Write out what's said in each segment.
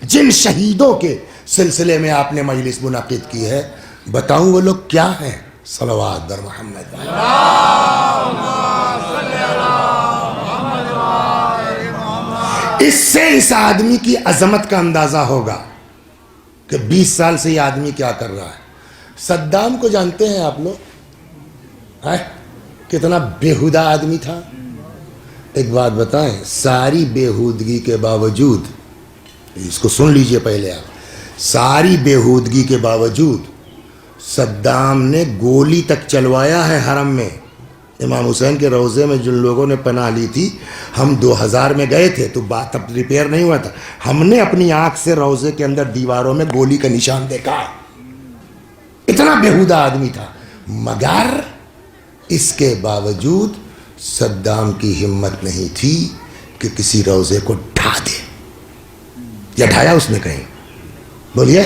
جن شہیدوں کے سلسلے میں آپ نے مجلس منعقد کی ہے، بتاؤں وہ لوگ کیا ہیں؟ صلوات بر محمد۔ اس سے اس آدمی کی عظمت کا اندازہ ہوگا کہ 20 سال سے یہ آدمی کیا کر رہا ہے۔ صدام کو جانتے ہیں آپ لوگ؟ کتنا بیہودہ آدمی تھا۔ ایک بات بتائیں، ساری بیہودگی کے باوجود، اس کو سن لیجئے پہلے آپ، ساری بیہودگی کے باوجود صدام نے گولی تک چلوایا ہے حرم میں۔ امام حسین کے روضے میں جن لوگوں نے پناہ لی تھی، ہم 2000 میں گئے تھے تو بات تب ریپیئر نہیں ہوا تھا، ہم نے اپنی آنکھ سے روضے کے اندر دیواروں میں گولی کا نشان دیکھا۔ اتنا بیہودہ آدمی تھا، مگر اس کے باوجود صدام کی ہمت نہیں تھی کہ کسی روضے کو ڈھا دے، یا ڈھایا اس نے کہیں؟ بولیے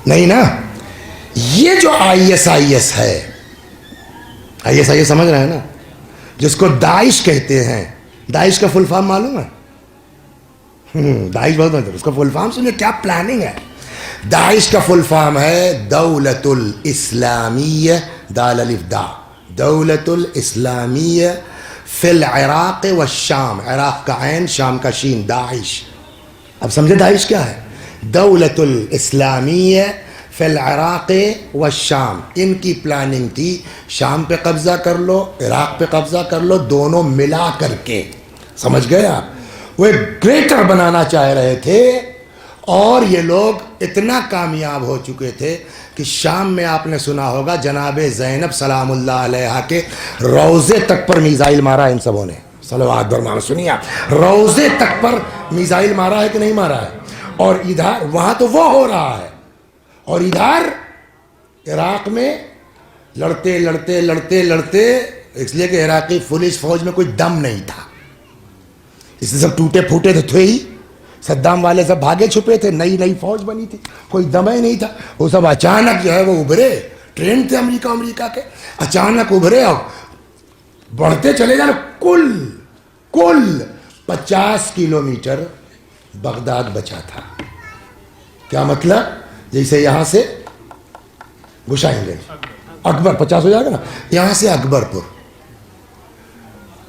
نہیں نا۔ یہ جو آئی ایس ہے، آئی ایس سمجھ رہے ہیں نا، جس کو داعش کہتے ہیں، داعش کا فل فارم معلوم ہے؟ داعش بہت مطلب، اس کا فل فارم سنیں کیا پلاننگ ہے۔ داعش کا فل فارم ہے دولت الاسلامیہ، دال الف دا، دولت الاسلامیہ فی العراق والشام، عراق کا عین، شام کا شین، داعش۔ اب سمجھے داعش کیا ہے؟ دولت الاسلامیہ فی العراق والشام۔ ان کی پلاننگ تھی شام پہ قبضہ کر لو، عراق پہ قبضہ کر لو، دونوں ملا کر کے، سمجھ گئے آپ؟ وہ ایک گریٹر بنانا چاہ رہے تھے، اور یہ لوگ اتنا کامیاب ہو چکے تھے کہ شام میں آپ نے سنا ہوگا جناب زینب سلام اللہ علیہا کے روضے تک پر میزائل مارا ہے ان سبوں نے۔ صلوات برمان سنیے آپ، روضے تک پر میزائل مارا ہے کہ نہیں مارا ہے؟ اور ادھر وہاں تو وہ ہو رہا ہے، اور ادھر عراق میں لڑتے لڑتے لڑتے لڑتے، اس لیے کہ عراقی پولیس فوج میں کوئی دم نہیں تھا، اس سے سب ٹوٹے پھوٹے تھے ہی، صدام والے سب بھاگے چھپے تھے، نئی فوج بنی تھی، کوئی دم ہی نہیں تھا۔ وہ سب اچانک جو ہے وہ ابھرے، ٹرین تھے امریکہ کے، اچانک ابھرے اور بڑھتے چلے جانا۔ کل 50 کلومیٹر بغداد بچا تھا۔ کیا مطلب؟ جیسے یہاں سے گھسائیں گے اکبر، 50 ہو جائے گا نا، یہاں سے اکبر پور،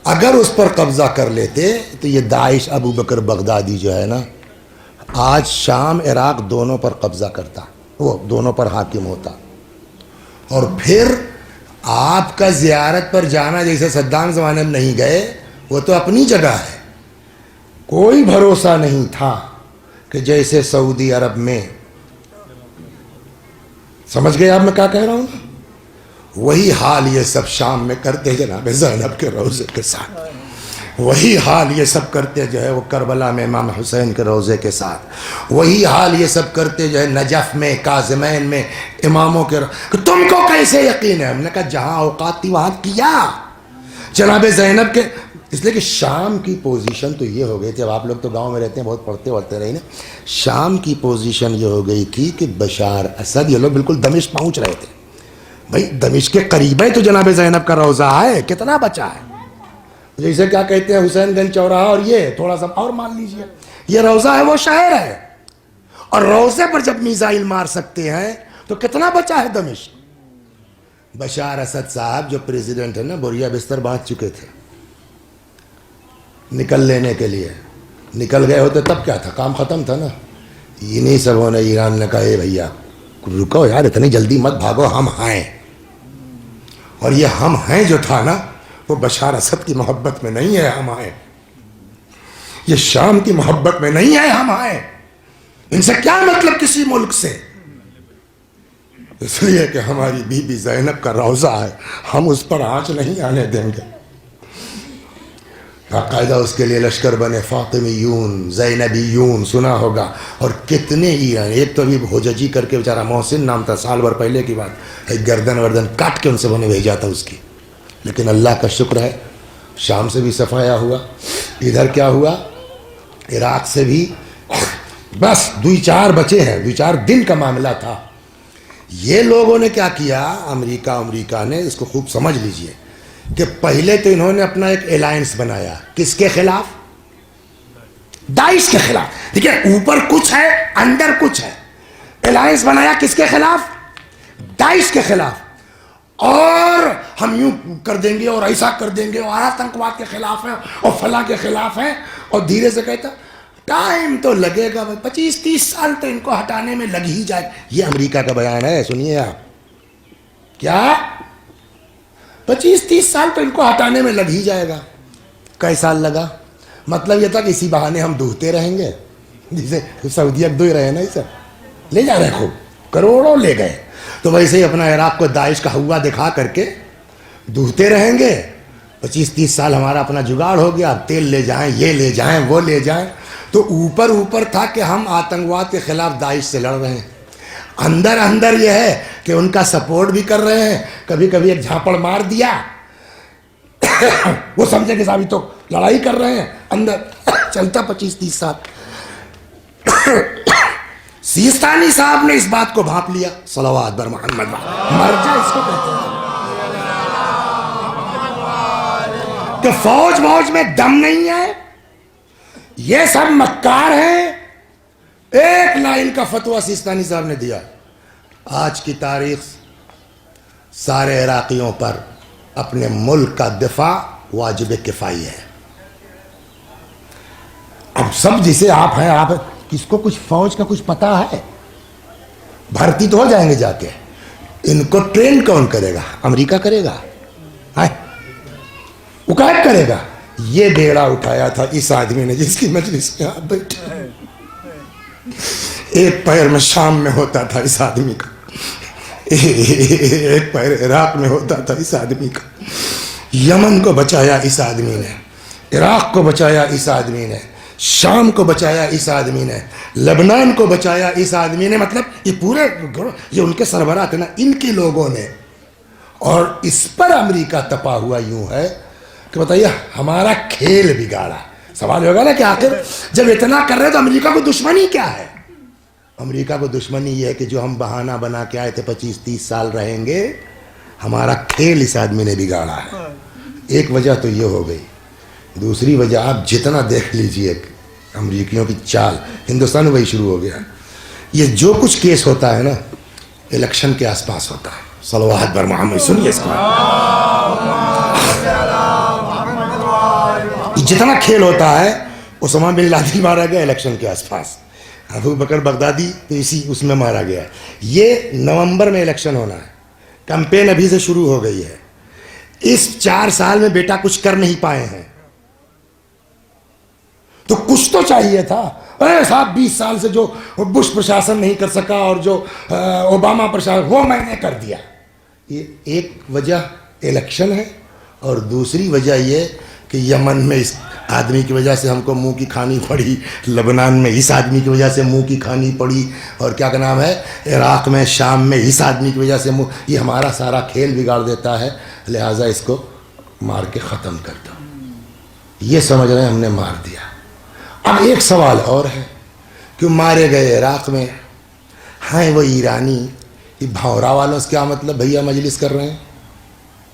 اگر اس پر قبضہ کر لیتے تو یہ داعش ابو بکر بغدادی جو ہے نا، آج شام عراق دونوں پر قبضہ کرتا، وہ دونوں پر حاکم ہوتا۔ اور پھر آپ کا زیارت پر جانا، جیسے صدام زمانے میں نہیں گئے، وہ تو اپنی جگہ ہے، کوئی بھروسہ نہیں تھا کہ جیسے سعودی عرب میں، سمجھ گئے آپ میں کیا کہہ رہا ہوں؟ وہی حال یہ سب شام میں کرتے جناب زینب کے روضے کے ساتھ، وہی حال یہ سب کرتے جو ہے وہ کربلا میں امام حسین کے روضے کے ساتھ، وہی حال یہ سب کرتے جو ہے نجف میں، کاظمین میں اماموں کے کہ تم کو کیسے یقین ہے؟ ہم نے کہا جہاں اوقات تھی وہاں کیا جناب زینب کے، اس لیے کہ شام کی پوزیشن تو یہ ہو گئی تھی، اب آپ لوگ تو گاؤں میں رہتے ہیں، بہت پڑھتے رہے نا، شام کی پوزیشن یہ ہو گئی تھی کہ بشار اسد یہ لوگ بالکل دمشق پہنچ رہے تھے۔ بھائی دمشق کے قریب ہے تو جناب زینب کا روضہ ہے، کتنا بچا ہے؟ جیسے کیا کہتے ہیں حسین گنج چوراہا، اور یہ تھوڑا سا اور مان لیجئے، یہ روضہ ہے، وہ شہر ہے، اور روضے پر جب میزائل مار سکتے ہیں تو کتنا بچا ہے دمشق؟ بشار اسد صاحب جو پریزیڈنٹ ہے نا، بوریا بستر باندھ چکے تھے نکل لینے کے لیے، نکل گئے ہوتے تب کیا تھا، کام ختم تھا نا۔ انہی سبوں نے، ایران نے کہا اے بھیا رکو یار، اتنی جلدی مت بھاگو، ہم ہیں۔ اور یہ ہم ہیں جو تھا نا، وہ بشار اسد کی محبت میں نہیں ہے ہم آئے، یہ شام کی محبت میں نہیں ہے ہم آئے۔ ان سے کیا مطلب کسی ملک سے؟ اس لیے کہ ہماری بی بی زینب کا روضہ ہے، ہم اس پر آنچ نہیں آنے دیں گے۔ باقاعدہ اس کے لیے لشکر بنے، فاطمیون، زینبیون سنا ہوگا، اور کتنے ایران، ایک تو ابھی حججی کر کے بیچارہ محسن نام تھا، سال بھر پہلے کی بات، ایک گردن کاٹ کے ان سے انہیں بھیجا تھا اس کی، لیکن اللہ کا شکر ہے شام سے بھی صفایا ہوا، ادھر کیا ہوا عراق سے بھی، بس 2-4 بچے ہیں، 2-4 دن کا معاملہ تھا۔ یہ لوگوں نے کیا کیا، امریکہ نے، اس کو خوب سمجھ لیجئے کہ پہلے تو انہوں نے اپنا ایک الائنس بنایا، کس کے خلاف؟ داعش کے خلاف. دیکھیں اوپر کچھ ہے اندر کچھ ہے. الائنس بنایا کس کے خلاف؟ داعش کے خلاف. اور ہم یوں کر دیں گے اور ایسا کر دیں گے اور آتنکواد کے خلاف ہے اور فلاں کے خلاف ہے. اور دھیرے سے کہتا ٹائم تو لگے گا 25-30 سال تو ان کو ہٹانے میں لگ ہی جائے. یہ امریکہ کا بیان ہے, سنیے آپ. کیا 25-30 سال تو ان کو ہٹانے میں لگ ہی جائے گا. کئی سال لگا؟ مطلب یہ تھا کہ اسی بہانے ہم دوہتے رہیں گے, جسے سعودیہ دو ہی رہے نا, یہ سب لے جا رہے خوب کروڑوں لے گئے. تو ویسے ہی اپنا عراق کو داعش کا ہوا دکھا کر کے دوہتے رہیں گے. 25-30 سال ہمارا اپنا جگاڑ ہو گیا, اب تیل لے جائیں, یہ لے جائیں, وہ لے جائیں. تو اوپر تھا کہ ہم آتنکواد کے خلاف داعش سے لڑ رہے ہیں. اندر یہ ہے کہ ان کا سپورٹ بھی کر رہے ہیں. کبھی کبھی ایک جھاپڑ مار دیا وہ سمجھے کہ صاحب تو لڑائی کر رہے ہیں, اندر چلتا 25-30 سال. سیستانی صاحب نے اس بات کو بھانپ لیا. صلوات بر محمد, مرجع اس کو کہتے ہیں کہ فوج میں دم نہیں ہے, یہ سب مکار ہیں. ایک لائن کا فتویٰ سیستانی صاحب نے دیا. آج کی تاریخ سارے عراقیوں پر اپنے ملک کا دفاع واجب کفائی ہے. اب سب جسے آپ ہیں, آپ کس کو کچھ فوج کا کچھ پتا ہے؟ بھرتی تو ہو جائیں گے جا کے. ان کو ٹرین کون کرے گا؟ امریکہ کرے گا؟ اکائب کرے گا؟ یہ بیڑا اٹھایا تھا اس آدمی نے جس کی مجلس میں آپ بیٹھے. ایک پیر میں شام میں ہوتا تھا اس آدمی کا, ایک پیر عراق میں ہوتا تھا اس آدمی کا. یمن کو بچایا اس آدمی نے, عراق کو بچایا اس آدمی نے, شام کو بچایا اس آدمی نے, لبنان کو بچایا اس آدمی نے. مطلب یہ پورے یہ ان کے سربراہ تھے نا, ان کے لوگوں نے. اور اس پر امریکہ تپا ہوا یوں ہے کہ بتائیے ہمارا کھیل بگاڑا. سوال ہوگا نا کہ آخر جب اتنا کر رہے تو امریکہ کو دشمنی کیا ہے؟ امریکہ کو دشمنی یہ ہے کہ جو ہم بہانہ بنا کے آئے تھے 25-30 سال رہیں گے, ہمارا کھیل اس آدمی نے بگاڑا ہے. ایک وجہ تو یہ ہو گئی. دوسری وجہ آپ جتنا دیکھ لیجئے امریکیوں کی چال, ہندوستان میں وہی شروع ہو گیا. یہ جو کچھ کیس ہوتا ہے نا الیکشن کے آس پاس ہوتا ہے. صلوات بر محمد, سنیے اس کو. جتنا کھیل ہوتا ہے, اسامہ بن لادن مارا گیا الیکشن کے آس پاس, ابو بکر بغدادی تو اس میں مارا گیا. یہ نومبر میں الیکشن ہونا ہے, کمپین ابھی سے شروع ہو گئی ہے. اس 4 سال میں بیٹا کچھ کر نہیں پائے ہیں, تو کچھ تو چاہیے تھا. اے صاحب 20 سال سے جو بش پرشاسن نہیں کر سکا اور جو اوباما پرشاسن, وہ میں نے کر دیا. یہ ایک وجہ الیکشن ہے, اور دوسری وجہ یہ کہ یمن میں اس آدمی کی وجہ سے ہم کو منہ کی کھانی پڑی, لبنان میں اس آدمی کی وجہ سے منہ کی کھانی پڑی, اور کیا کا نام ہے عراق میں شام میں اس آدمی کی وجہ سے یہ ہمارا سارا کھیل بگاڑ دیتا ہے. لہٰذا اس کو مار کے ختم کر دو. یہ سمجھ رہے ہیں ہم نے مار دیا. اب ایک سوال اور ہے, کیوں مارے گئے عراق میں؟ ہاں وہ ایرانی, یہ بھاورا والوں سے کیا مطلب بھیا مجلس کر رہے ہیں؟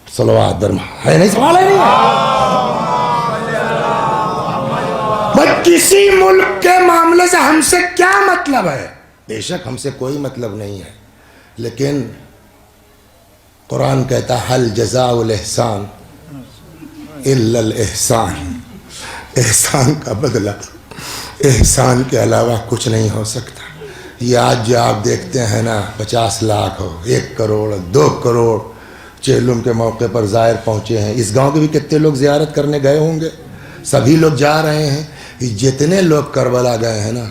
صلوات بر محمد, ہے نہیں سوال ہے نہیں. کسی ملک کے معاملے سے ہم سے کیا مطلب ہے؟ بے شک ہم سے کوئی مطلب نہیں ہے, لیکن قرآن کہتا حل جزاء الاحسان الا الاحسان. احسان کا بدلہ احسان کے علاوہ کچھ نہیں ہو سکتا. یہ آج جو آپ دیکھتے ہیں نا 50 لاکھ ہو, 1 کروڑ 2 کروڑ چہلم کے موقع پر زائر پہنچے ہیں. اس گاؤں کے بھی کتنے لوگ زیارت کرنے گئے ہوں گے, سبھی لوگ جا رہے ہیں. جتنے لوگ کربلا گئے ہیں نا,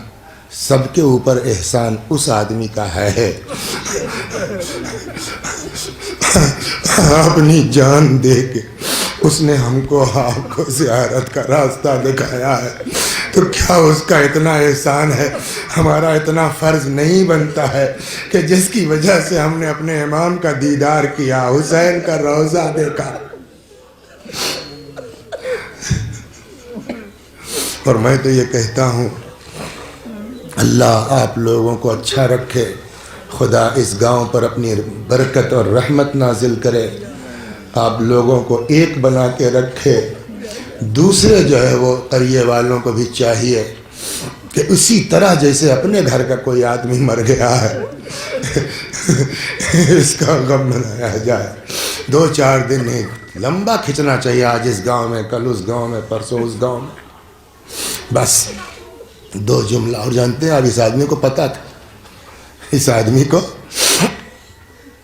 سب کے اوپر احسان اس آدمی کا ہے اپنی جان دے کے اس نے ہم کو آپ کو زیارت کا راستہ دکھایا ہے. تو کیا اس کا اتنا احسان ہے؟ ہمارا اتنا فرض نہیں بنتا ہے کہ جس کی وجہ سے ہم نے اپنے امام کا دیدار کیا, حسین کا روضہ دیکھا. اور میں تو یہ کہتا ہوں اللہ آپ لوگوں کو اچھا رکھے, خدا اس گاؤں پر اپنی برکت اور رحمت نازل کرے, آپ لوگوں کو ایک بنا کے رکھے. دوسرے جو ہے وہ قریے والوں کو بھی چاہیے کہ اسی طرح جیسے اپنے گھر کا کوئی آدمی مر گیا ہے اس کا غم منایا جائے. 2-4 دن نہیں لمبا کھینچنا چاہیے. آج اس گاؤں میں، کل اس گاؤں میں، پرسوں اس گاؤں میں. بس 2 جملہ. اور جانتے ہیں اب اس آدمی کو پتہ تھا، اس آدمی کو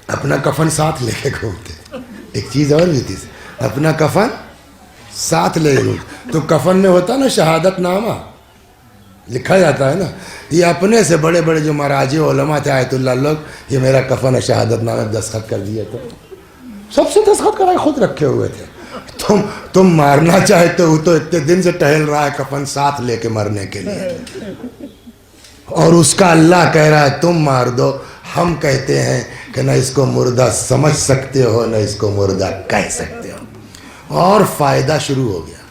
اپنا کفن ساتھ لے کے گھومتے. ایک چیز اور بھی تھی، اپنا کفن ساتھ لے گئے. تو کفن میں ہوتا نا شہادت نامہ لکھا جاتا ہے نا. یہ اپنے سے بڑے بڑے جو مراجع علماء تھے آیت اللہ لوگ، یہ میرا کفن شہادت نامہ دستخط کر دیے. تو سب سے دستخط کرائے خود رکھے ہوئے تھے. تم مارنا چاہتے ہو تو اتنے دن سے ٹہل رہا ہے کفن ساتھ لے کے مرنے کے لیے، اور اس کا اللہ کہہ رہا ہے تم مار دو. ہم کہتے ہیں کہ نہ اس کو مردہ سمجھ سکتے ہو نہ اس کو مردہ کہہ سکتے ہو. اور فائدہ شروع ہو گیا.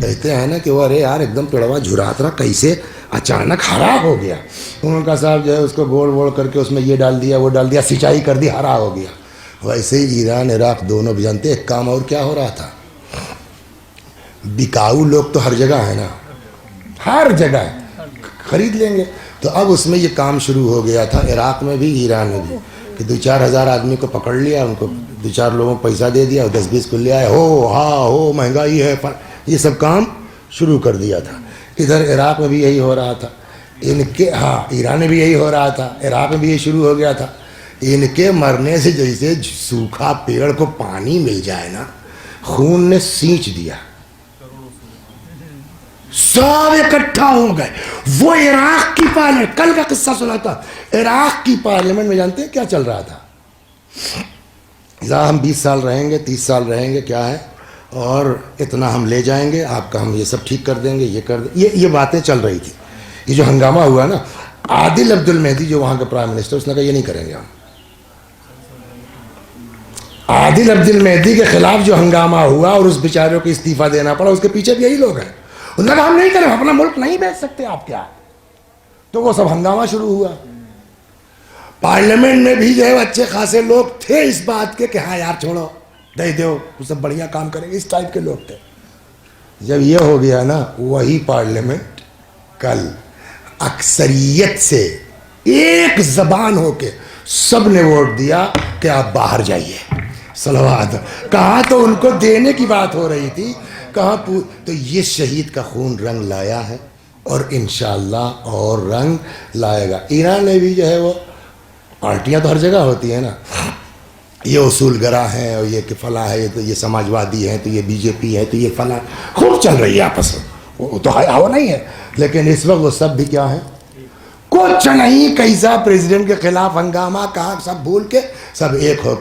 کہتے ہیں نا کہ وہ ارے یار ایک دم پیڑوا جھرات رہا، کیسے اچانک ہرا ہو گیا. انہوں کا صاحب جو ہے اس کو گول گول کر کے اس میں یہ ڈال دیا وہ ڈال دیا، سینچائی کر دی، ہرا ہو گیا. ویسے ہی ایران عراق دونوں بھی جانتے ایک کام اور کیا ہو رہا تھا. بکاؤ لوگ تو ہر جگہ ہے نا، ہر جگہ ہے، خرید لیں گے. تو اب اس میں یہ کام شروع ہو گیا تھا عراق میں بھی ایران میں بھی، کہ 2-4 ہزار آدمی کو پکڑ لیا، ان کو 2-4 لوگوں کو پیسہ دے دیا، 10-20 کو لے آئے، ہو مہنگائی ہے، یہ سب کام شروع کر دیا تھا. ادھر عراق میں بھی یہی ہو رہا تھا ان کے، ایران میں بھی یہی ہو رہا تھا، عراق میں بھی یہ شروع ہو گیا تھا. ان کے مرنے سے جیسے سوکھا پیڑ کو پانی مل جائے نا، خون نے سینچ دیا، سب اکٹھا ہو گئے. وہ عراق کی پارلیمنٹ، کل کا قصہ سنا تھا، عراق کی پارلیمنٹ میں جانتے ہیں کیا چل رہا تھا؟ ہم 20 سال رہیں گے، 30 سال رہیں گے، کیا ہے، اور اتنا ہم لے جائیں گے، آپ کا ہم یہ سب ٹھیک کر دیں گے، یہ کر دیں. یہ باتیں چل رہی تھی. یہ جو ہنگامہ ہوا نا، عادل عبد المہدی جو وہاں کے پرائم منسٹر، اس نے کہا یہ نہیں کریں گے ہم. عادل عبد المہدی کے خلاف جو ہنگامہ ہوا اور اس بیچارے کو استعفیٰ دینا پڑا، اس کے پیچھے بھی یہی لوگ ہیں. انہوں نے کہا ہم نہیں کریں، اپنا ملک نہیں بیچ سکتے آپ کیا. تو وہ سب ہنگامہ شروع ہوا. پارلیمنٹ میں بھی جو ہے اچھے خاصے لوگ تھے اس بات کے کہ ہاں یار چھوڑو دے دو، وہ سب بڑھیا کام کریں گے، اس ٹائپ کے لوگ تھے. جب یہ ہو گیا نا، وہی پارلیمنٹ کل اکثریت سے ایک زبان ہو کے سب نے ووٹ دیا کہ آپ باہر جائیے. صلوات. کہاں تو ان کو دینے کی بات ہو رہی تھی، کہاں تو یہ شہید کا خون رنگ لایا ہے اور انشاءاللہ اور رنگ لائے گا. ایران میں بھی جو ہے وہ پارٹیاں تو ہر جگہ ہوتی ہیں نا، یہ اصول گرا ہیں اور یہ کہ فلاں ہے، تو یہ سماجوادی ہے، تو یہ بی جے پی ہے، تو یہ فلاں، خوب چل رہی ہے آپس میں. وہ تو ہوا نہیں ہے، لیکن اس وقت وہ سب بھی کیا ہیں، کچھ نہیں. کیسا پریزیڈنٹ کے خلاف ہنگامہ، کہاں سب بھول کے سب ایک ہو